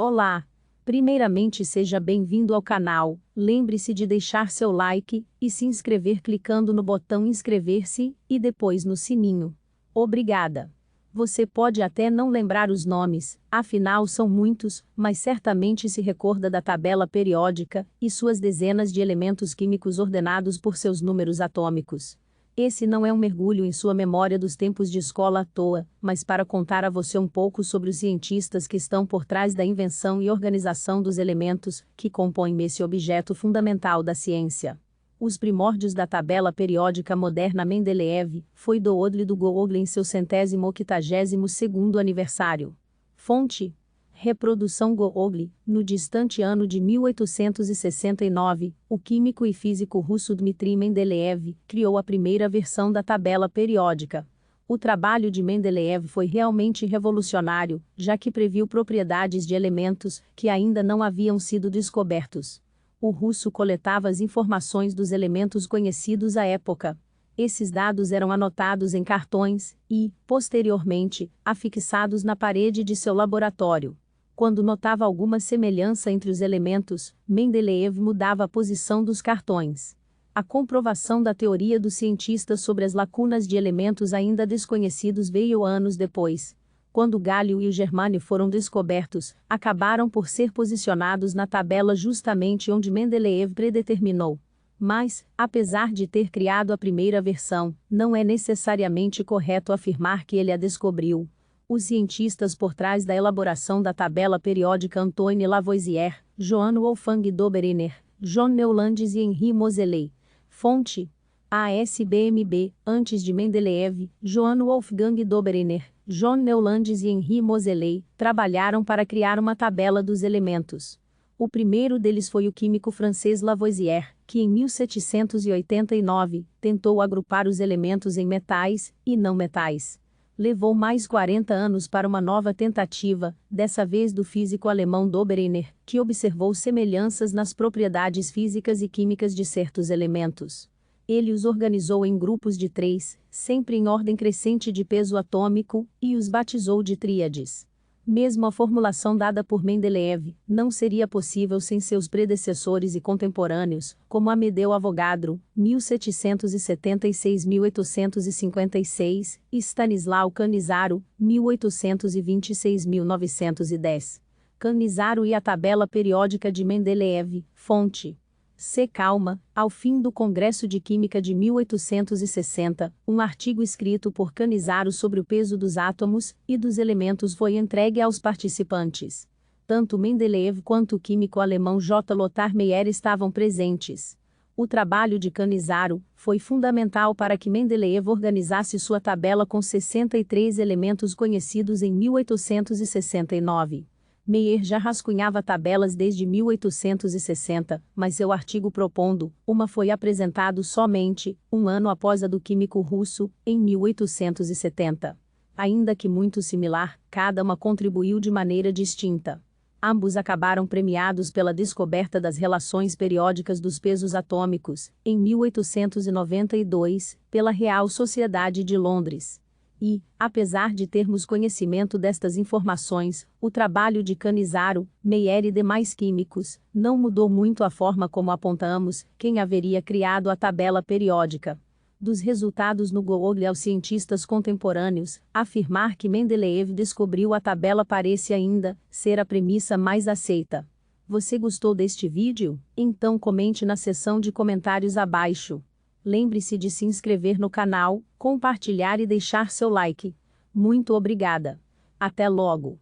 Olá! Primeiramente seja bem-vindo ao canal, lembre-se de deixar seu like e se inscrever clicando no botão inscrever-se e depois no sininho. Obrigada! Você pode até não lembrar os nomes, afinal são muitos, mas certamente se recorda da tabela periódica e suas dezenas de elementos químicos ordenados por seus números atômicos. Esse não é um mergulho em sua memória dos tempos de escola à toa, mas para contar a você um pouco sobre os cientistas que estão por trás da invenção e organização dos elementos que compõem esse objeto fundamental da ciência. Os primórdios da tabela periódica moderna Mendeleev foi do Odle do Google em seu 182º aniversário. Fonte: Reprodução Google. No distante ano de 1869, o químico e físico russo Dmitry Mendeleev criou a primeira versão da tabela periódica. O trabalho de Mendeleev foi realmente revolucionário, já que previu propriedades de elementos que ainda não haviam sido descobertos. O russo coletava as informações dos elementos conhecidos à época. Esses dados eram anotados em cartões e, posteriormente, afixados na parede de seu laboratório. Quando notava alguma semelhança entre os elementos, Mendeleev mudava a posição dos cartões. A comprovação da teoria dos cientistas sobre as lacunas de elementos ainda desconhecidos veio anos depois. Quando o gálio e o germânio foram descobertos, acabaram por ser posicionados na tabela justamente onde Mendeleev predeterminou. Mas, apesar de ter criado a primeira versão, não é necessariamente correto afirmar que ele a descobriu. Os cientistas por trás da elaboração da tabela periódica Antoine Lavoisier, Johann Wolfgang Dobereiner, John Newlands e Henri Moseley. Fonte: ASBMB. Antes de Mendeleev, Johann Wolfgang Dobereiner, John Newlands e Henri Moseley trabalharam para criar uma tabela dos elementos. O primeiro deles foi o químico francês Lavoisier, que em 1789 tentou agrupar os elementos em metais e não metais. Levou mais 40 anos para uma nova tentativa, dessa vez do físico alemão Dobereiner, que observou semelhanças nas propriedades físicas e químicas de certos elementos. Ele os organizou em grupos de 3, sempre em ordem crescente de peso atômico, e os batizou de tríades. Mesmo a formulação dada por Mendeleev não seria possível sem seus predecessores e contemporâneos, como Amedeo Avogadro, 1776-1856, e Stanislau Cannizzaro, 1826-1910. Cannizzaro e a tabela periódica de Mendeleev. Fonte: C. Calma. Ao fim do Congresso de Química de 1860, um artigo escrito por Cannizzaro sobre o peso dos átomos e dos elementos foi entregue aos participantes. Tanto Mendeleev quanto o químico alemão J. Lothar Meyer estavam presentes. O trabalho de Cannizzaro foi fundamental para que Mendeleev organizasse sua tabela com 63 elementos conhecidos em 1869. Meyer já rascunhava tabelas desde 1860, mas seu artigo propondo uma foi apresentado somente um ano após a do químico russo, em 1870. Ainda que muito similar, cada uma contribuiu de maneira distinta. Ambos acabaram premiados pela descoberta das relações periódicas dos pesos atômicos, em 1892, pela Real Sociedade de Londres. E, apesar de termos conhecimento destas informações, o trabalho de Cannizzaro, Meyer e demais químicos não mudou muito a forma como apontamos quem haveria criado a tabela periódica. Dos resultados no Google aos cientistas contemporâneos, afirmar que Mendeleev descobriu a tabela parece ainda ser a premissa mais aceita. Você gostou deste vídeo? Então comente na seção de comentários abaixo. Lembre-se de se inscrever no canal, compartilhar e deixar seu like. Muito obrigada. Até logo!